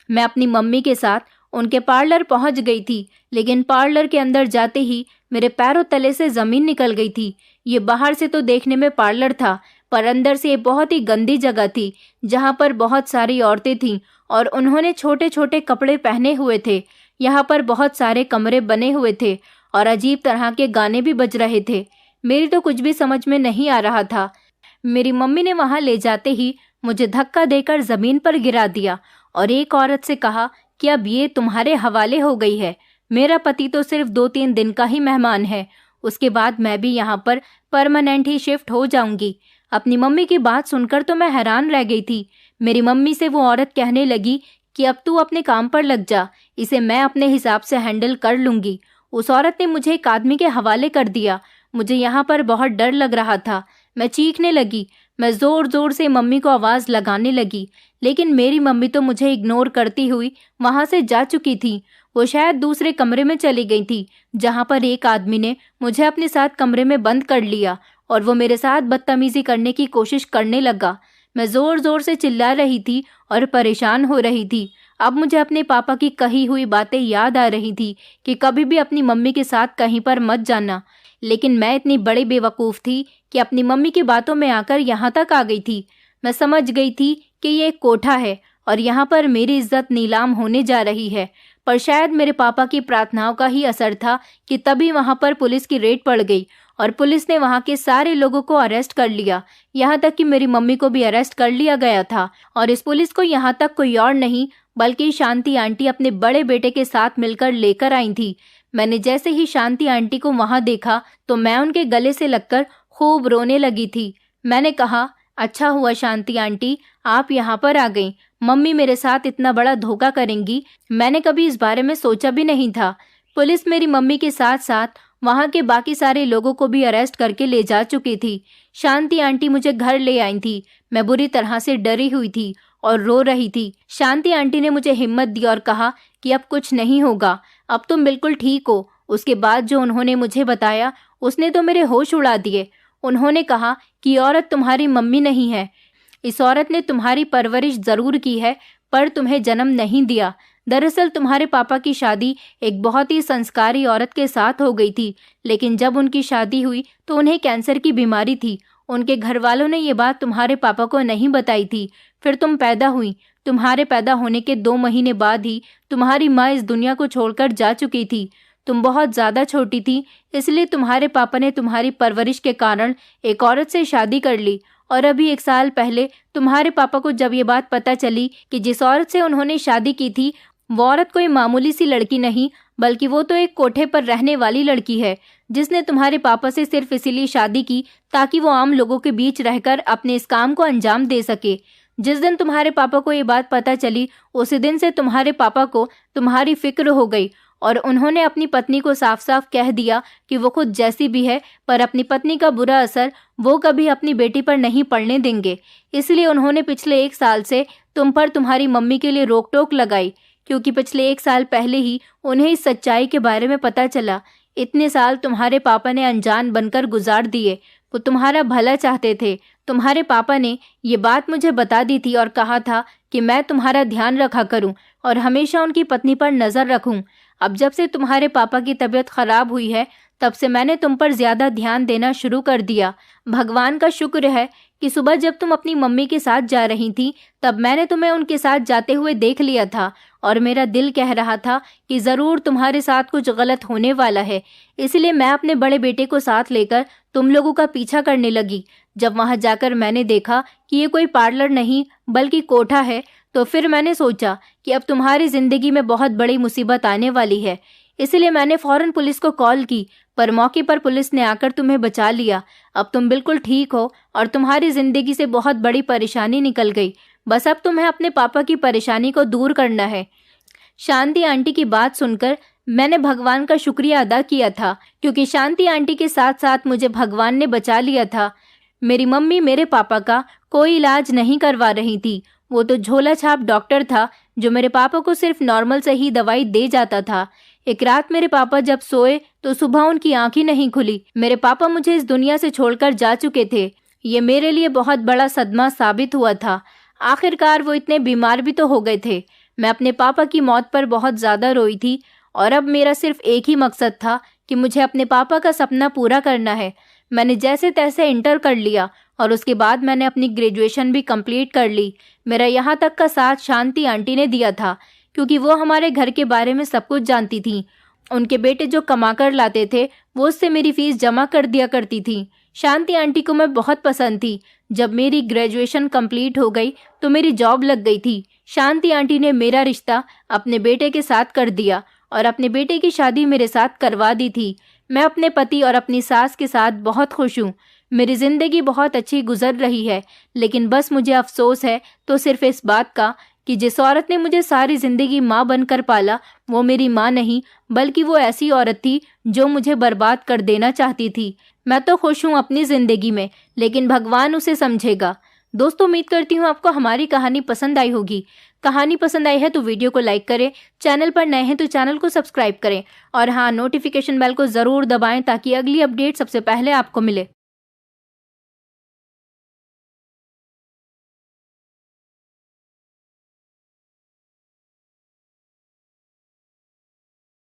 मैं अपनी मम्मी के साथ उनके पार्लर पहुंच गई थी, लेकिन पार्लर के अंदर जाते ही मेरे पैरों तले से जमीन निकल गई थी। ये बाहर से तो देखने में पार्लर था, पर अंदर से ये बहुत ही गंदी जगह थी, जहाँ पर बहुत सारी औरतें थीं और उन्होंने छोटे छोटे कपड़े पहने हुए थे। यहाँ पर बहुत सारे कमरे बने हुए थे और अजीब तरह के गाने भी बज रहे थे। मेरी तो कुछ भी समझ में नहीं आ रहा था। मेरी मम्मी ने वहां ले जाते ही मुझे धक्का देकर जमीन पर गिरा दिया और एक औरत से कहा कि अब ये तुम्हारे हवाले हो गई है। मेरा पति तो सिर्फ 2-3 दिन का ही मेहमान है, उसके बाद मैं भी यहाँ पर परमानेंट ही शिफ्ट हो जाऊंगी। अपनी मम्मी की बात सुनकर तो मैं हैरान रह गई थी। मेरी मम्मी से वो औरत कहने लगी कि अब तू अपने काम पर लग जा, इसे मैं अपने हिसाब से हैंडल कर लूंगी। उस औरत ने मुझे एक आदमी के हवाले कर दिया। मुझे यहाँ पर बहुत डर लग रहा था। मैं चीखने लगी। मैं जोर जोर से मम्मी को आवाज लगाने लगी, लेकिन मेरी मम्मी तो मुझे इग्नोर करती हुई वहां से जा चुकी थी। वो शायद दूसरे कमरे में चली गई थी, जहां पर एक आदमी ने मुझे अपने साथ कमरे में बंद कर लिया और वो मेरे साथ बदतमीजी करने की कोशिश करने लगा। मैं जोर जोर से चिल्ला रही थी और परेशान हो रही थी। अब मुझे अपने पापा की कही हुई बातें याद आ रही थी कि कभी भी अपनी मम्मी के साथ कहीं पर मत जाना। लेकिन मैं इतनी बड़ी बेवकूफ़ थी कि अपनी मम्मी की बातों में आकर यहाँ तक आ गई थी। मैं समझ गई थी कि ये एक कोठा है और यहाँ पर मेरी इज्जत नीलाम होने जा रही है। पर शायद मेरे पापा की प्रार्थनाओं का ही असर था कि तभी वहाँ पर पुलिस की रेड पड़ गई और पुलिस ने वहाँ के सारे लोगों को अरेस्ट कर लिया। यहाँ तक कि मेरी मम्मी को भी अरेस्ट कर लिया गया था। और इस पुलिस को यहाँ तक कोई और नहीं बल्कि शांति आंटी अपने बड़े बेटे के साथ मिलकर लेकर आई थी। मैंने जैसे ही शांति आंटी को वहां देखा तो मैं उनके गले से लगकर खूब रोने लगी थी। मैंने कहा, अच्छा हुआ शांति आंटी आप यहाँ पर आ गईं। मम्मी मेरे साथ इतना बड़ा धोखा करेंगी, मैंने कभी इस बारे में सोचा भी नहीं था। पुलिस मेरी मम्मी के साथ साथ वहाँ के बाकी सारे लोगों को भी अरेस्ट करके ले जा चुकी थी। शांति आंटी मुझे घर ले आई थी। मैं बुरी तरह से डरी हुई थी और रो रही थी। शांति आंटी ने मुझे हिम्मत दी और कहा कि अब कुछ नहीं होगा, अब तुम बिल्कुल ठीक हो। उसके बाद जो उन्होंने मुझे बताया उसने तो मेरे होश उड़ा दिए। उन्होंने कहा कि औरत तुम्हारी मम्मी नहीं है, इस औरत ने तुम्हारी परवरिश जरूर की है पर तुम्हें जन्म नहीं दिया। दरअसल तुम्हारे पापा की शादी एक बहुत ही संस्कारी औरत के साथ हो गई थी, लेकिन जब उनकी शादी हुई तो उन्हें कैंसर की बीमारी थी। उनके घर वालों ने ये बात तुम्हारे पापा को नहीं बताई थी। फिर तुम पैदा हुई। तुम्हारे पैदा होने के 2 महीने बाद ही तुम्हारी माँ इस दुनिया को छोड़कर जा चुकी थी। तुम बहुत ज्यादा छोटी थी, इसलिए तुम्हारे पापा ने तुम्हारी परवरिश के कारण एक औरत से शादी कर ली। और अभी 1 साल पहले तुम्हारे पापा को जब ये बात पता चली कि जिस औरत से उन्होंने शादी की थी वो औरत कोई मामूली सी लड़की नहीं बल्कि वो तो एक कोठे पर रहने वाली लड़की है, जिसने तुम्हारे पापा से सिर्फ इसीलिए शादी की ताकि वो आम लोगों के बीच रहकर अपने इस काम को अंजाम दे सके। जिस दिन तुम्हारे पापा को ये बात पता चली उसी दिन से तुम्हारे पापा को तुम्हारी फिक्र हो गई और उन्होंने अपनी पत्नी को साफ साफ कह दिया कि वो खुद जैसी भी है पर अपनी पत्नी का बुरा असर वो कभी अपनी बेटी पर नहीं पड़ने देंगे। इसलिए उन्होंने पिछले 1 साल से तुम पर तुम्हारी मम्मी के लिए रोक टोक लगाई, क्योंकि पिछले 1 साल पहले ही उन्हें इस सच्चाई के बारे में पता चला। इतने साल तुम्हारे पापा ने अनजान बनकर गुजार दिए। वो तुम्हारा भला चाहते थे। तुम्हारे पापा ने ये बात मुझे बता दी थी और कहा था कि मैं तुम्हारा ध्यान रखा करूं और हमेशा उनकी पत्नी पर नजर रखूं। अब जब से तुम्हारे पापा की तबीयत खराब हुई है, तब से मैंने तुम पर ज्यादा ध्यान देना शुरू कर दिया। भगवान का शुक्र है कि सुबह जब तुम अपनी मम्मी के साथ जा रही थी, तब मैंने तुम्हें उनके साथ जाते हुए देख लिया था और मेरा दिल कह रहा था कि जरूर तुम्हारे साथ कुछ गलत होने वाला है। इसलिए मैं अपने बड़े बेटे को साथ लेकर तुम लोगों का पीछा करने लगी। जब वहां जाकर मैंने देखा कि ये कोई पार्लर नहीं बल्कि कोठा है, तो फिर मैंने सोचा कि अब तुम्हारी जिंदगी में बहुत बड़ी मुसीबत आने वाली है। इसलिए मैंने फौरन पुलिस को कॉल की, पर मौके पर पुलिस ने आकर तुम्हें बचा लिया। अब तुम बिल्कुल ठीक हो और तुम्हारी जिंदगी से बहुत बड़ी परेशानी निकल गई। बस अब तुम्हें अपने पापा की परेशानी को दूर करना है। शांति आंटी की बात सुनकर मैंने भगवान का शुक्रिया अदा किया था, क्योंकि शांति आंटी के साथ साथ मुझे भगवान ने बचा लिया था। मेरी मम्मी मेरे पापा का कोई इलाज नहीं करवा रही थी। वो तो झोला छाप डॉक्टर था जो मेरे पापा को सिर्फ नॉर्मल से ही दवाई दे जाता था। एक रात मेरे पापा जब सोए तो सुबह उनकी आंख ही नहीं खुली। मेरे पापा मुझे इस दुनिया से छोड़कर जा चुके थे। ये मेरे लिए बहुत बड़ा सदमा साबित हुआ था। आखिरकार वो इतने बीमार भी तो हो गए थे। मैं अपने पापा की मौत पर बहुत ज्यादा रोई थी और अब मेरा सिर्फ एक ही मकसद था कि मुझे अपने पापा का सपना पूरा करना है। मैंने जैसे तैसे इंटर कर लिया और उसके बाद मैंने अपनी ग्रेजुएशन भी कंप्लीट कर ली। मेरा यहाँ तक का साथ शांति आंटी ने दिया था, क्योंकि वो हमारे घर के बारे में सब कुछ जानती थी। उनके बेटे जो कमा कर लाते थे वो उससे मेरी फीस जमा कर दिया करती थी। शांति आंटी को मैं बहुत पसंद थी। जब मेरी ग्रेजुएशन कंप्लीट हो गई तो मेरी जॉब लग गई थी। शांति आंटी ने मेरा रिश्ता अपने बेटे के साथ कर दिया और अपने बेटे की शादी मेरे साथ करवा दी थी। मैं अपने पति और अपनी सास के साथ बहुत खुश हूँ। मेरी जिंदगी बहुत अच्छी गुजर रही है, लेकिन बस मुझे अफसोस है तो सिर्फ इस बात का कि जिस औरत ने मुझे सारी जिंदगी माँ बनकर पाला, वो मेरी माँ नहीं बल्कि वो ऐसी औरत थी जो मुझे बर्बाद कर देना चाहती थी। मैं तो खुश हूँ अपनी जिंदगी में, लेकिन भगवान उसे समझेगा। दोस्तों, उम्मीद करती हूँ आपको हमारी कहानी पसंद आई होगी। कहानी पसंद आई है तो वीडियो को लाइक करें, चैनल पर नए हैं तो चैनल को सब्सक्राइब करें और हाँ, नोटिफिकेशन बेल को जरूर दबाएं ताकि अगली अपडेट सबसे पहले आपको मिले।